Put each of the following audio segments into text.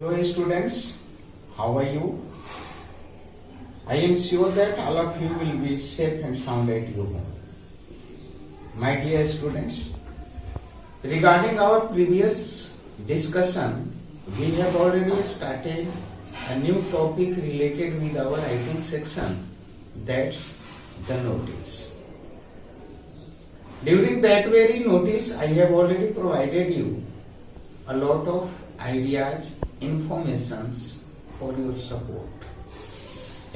Hello students, how are you? I am sure that all of you will be safe and sound at your home. My dear students, regarding our previous discussion, we have already started a new topic related with our writing section, that's the notice. During that very notice, I have already provided you a lot of ideas, informations for your support,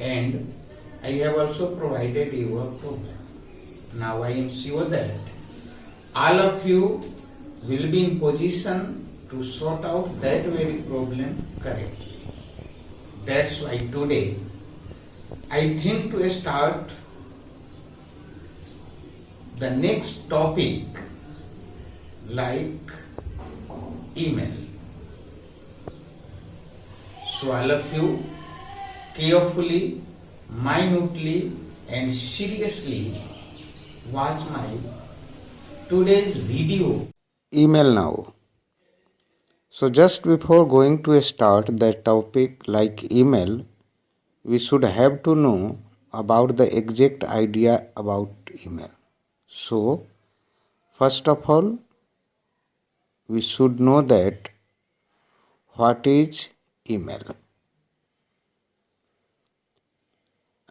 and I have also provided you a problem. Now I am sure that all of you will be in position to sort out that very problem correctly. That's why today I think to start the next topic like email. So all of you carefully, minutely and seriously watch my today's video. Email now. So just before going to start that topic like email, we should have to know about the exact idea about email. So first of all, we should know that what is email.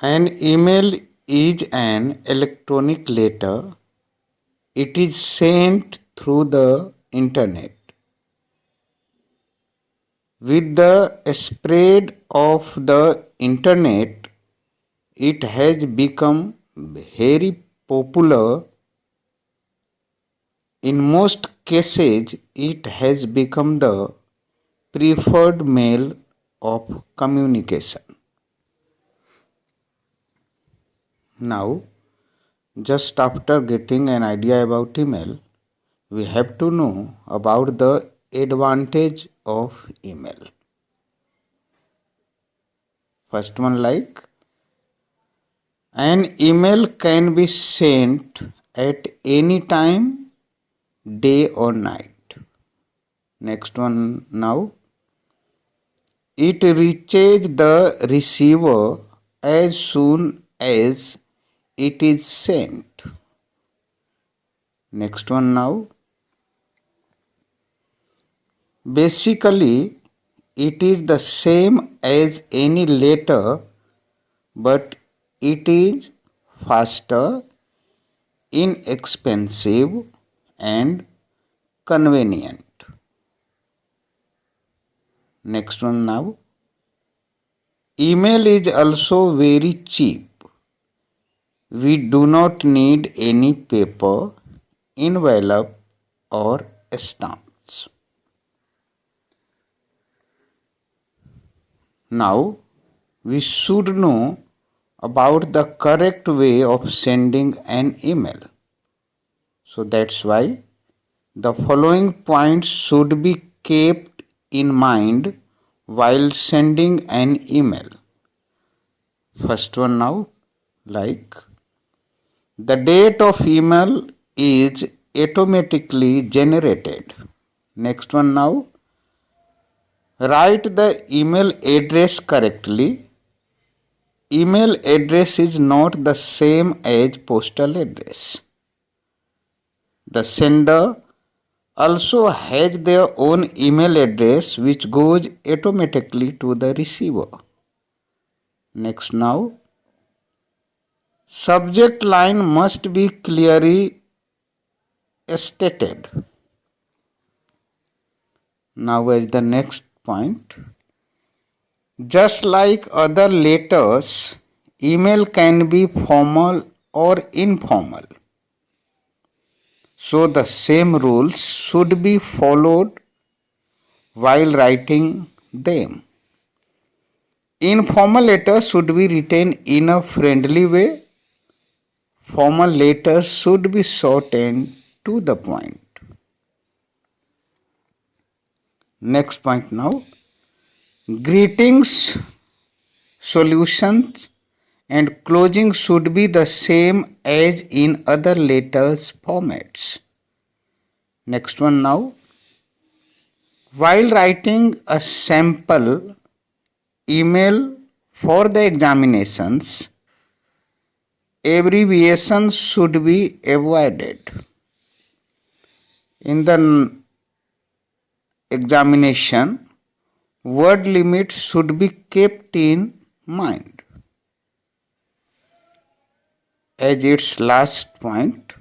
An email is an electronic letter. It is sent through the internet. With the spread of the internet, it has become very popular. In most cases, it has become the preferred mode of communication. Now, just after getting an idea about email, we have to know about the advantage of email. First one like an email can be sent at any time, day or night. Next one now. It reaches the receiver as soon as it is sent. Next one now. Basically, it is the same as any letter, but it is faster, inexpensive, and convenient. Next one now. Email is also very cheap. We do not need any paper, envelope, or stamps. Now, we should know about the correct way of sending an email. So that's why the following points should be kept in mind while sending an email. First one now, like the date of email is automatically generated. Next one now, write the email address correctly. Email address is not the same as postal address. The sender also has their own email address which goes automatically to the receiver. Next now, subject line must be clearly stated. Now as the next point, just like other letters, email can be formal or informal. So the same rules should be followed while writing them. Informal letters should be written in a friendly way. Formal letters should be short and to the point. Next point now. Greetings, solutions and closing should be the same as in other letters formats. Next one now. While writing a sample email for the examinations, abbreviations should be avoided. In the examination, word limit should be kept in mind. As its last point,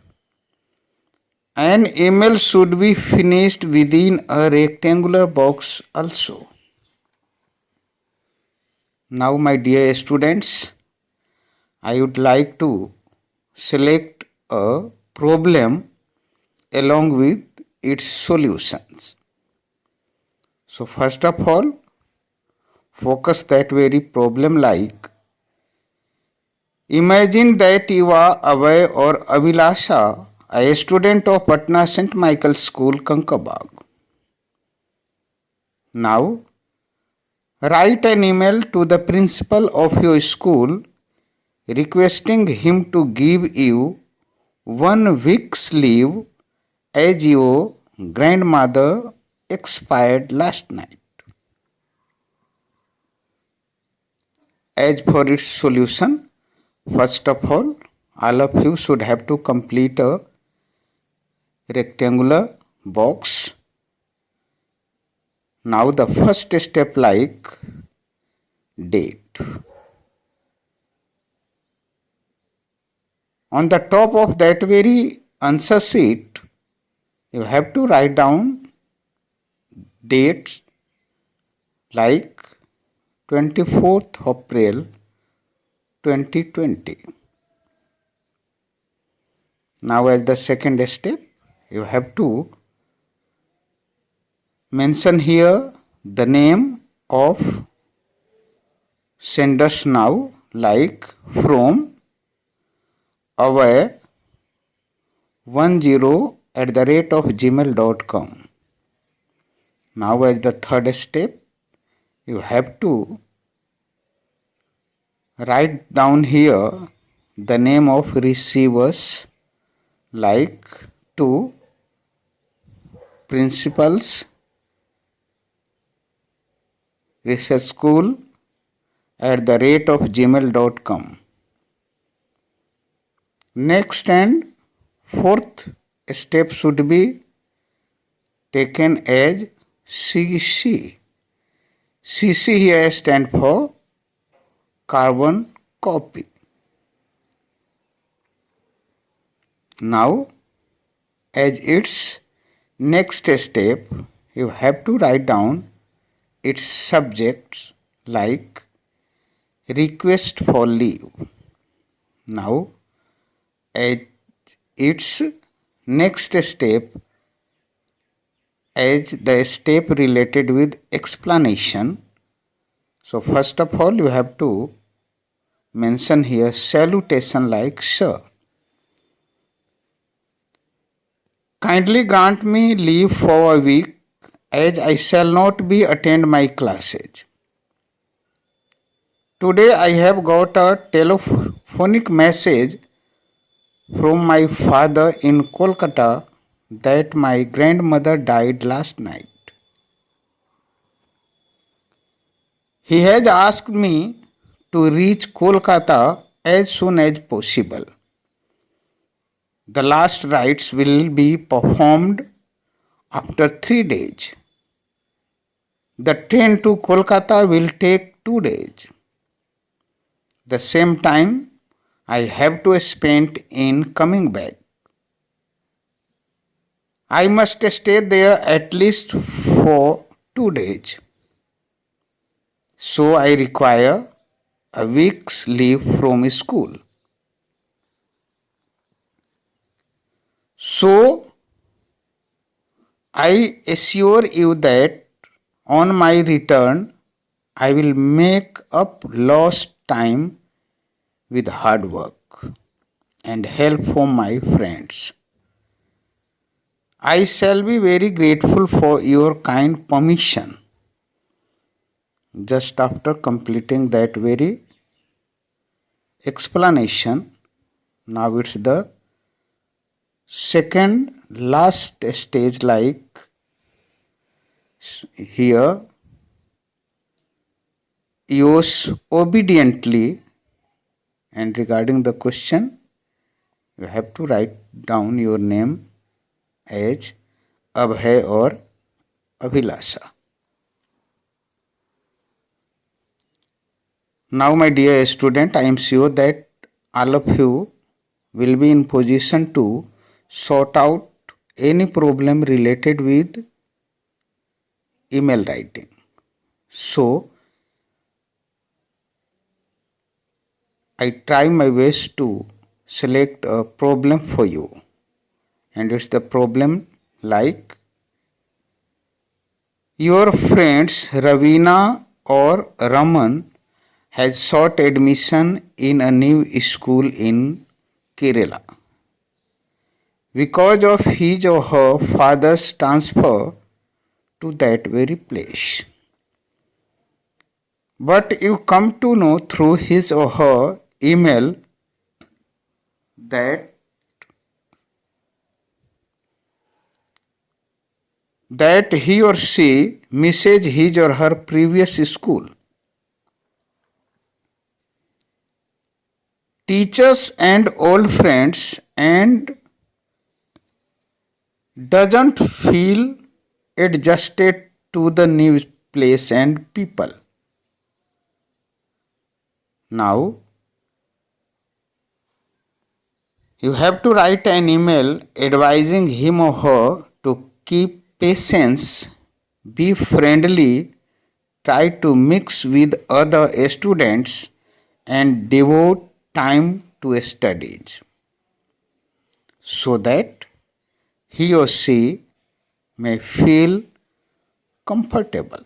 an email should be finished within a rectangular box also. Now, my dear students, I would like to select a problem along with its solutions. So, first of all, focus that very problem like imagine that you are Abhay or Abhilasha, a student of Patna St. Michael's School, Kankabag. Now, write an email to the principal of your school requesting him to give you 1 week's leave as your grandmother expired last night. As for its solution, first of all of you should have to complete a rectangular box. Now the first step like date. On the top of that very answer sheet, you have to write down dates like 24th April 2020. Now as the second step, you have to mention here the name of senders now like from away10@gmail.com. Now as the third step, you have to write down here the name of receivers like to principals research school @gmail.com. Next and fourth step should be taken as CC. CC here stands for carbon copy. Now, as its next step, you have to write down its subjects like request for leave. Now, as its next step, as the step related with explanation, so first of all you have to mention here salutation like sir. Kindly grant me leave for a week as I shall not be attend my classes. Today I have got a telephonic message from my father in Kolkata that my grandmother died last night. He has asked me to reach Kolkata as soon as possible. The last rites will be performed after 3 days. The train to Kolkata will take 2 days. The same time I have to spend in coming back. I must stay there at least for 2 days. So I require a week's leave from school. So I assure you that on my return I will make up lost time with hard work and help from my friends. I shall be very grateful for your kind permission. Just after completing that very explanation, now it's the second last stage like Here, use obediently, and regarding the question, you have to write down your name as Abhay or Abhilasha. Now, my dear student, I am sure that all of you will be in position to sort out any problem related with email writing. So, I try my best to select a problem for you, and it's the problem like your friends Ravina or Raman has sought admission in a new school in Kerala. Because of his or her father's transfer to that very place. But you come to know through his or her email that he or she misses his or her previous school. Teachers and old friends and doesn't feel adjusted to the new place and people. Now, you have to write an email advising him or her to keep patience, be friendly, try to mix with other students, and devote time to studies so that he or she may feel comfortable.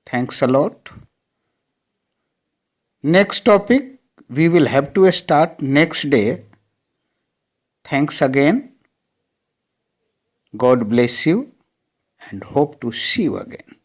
Thanks a lot. Next topic we will have to start next day. Thanks again. God bless you and hope to see you again.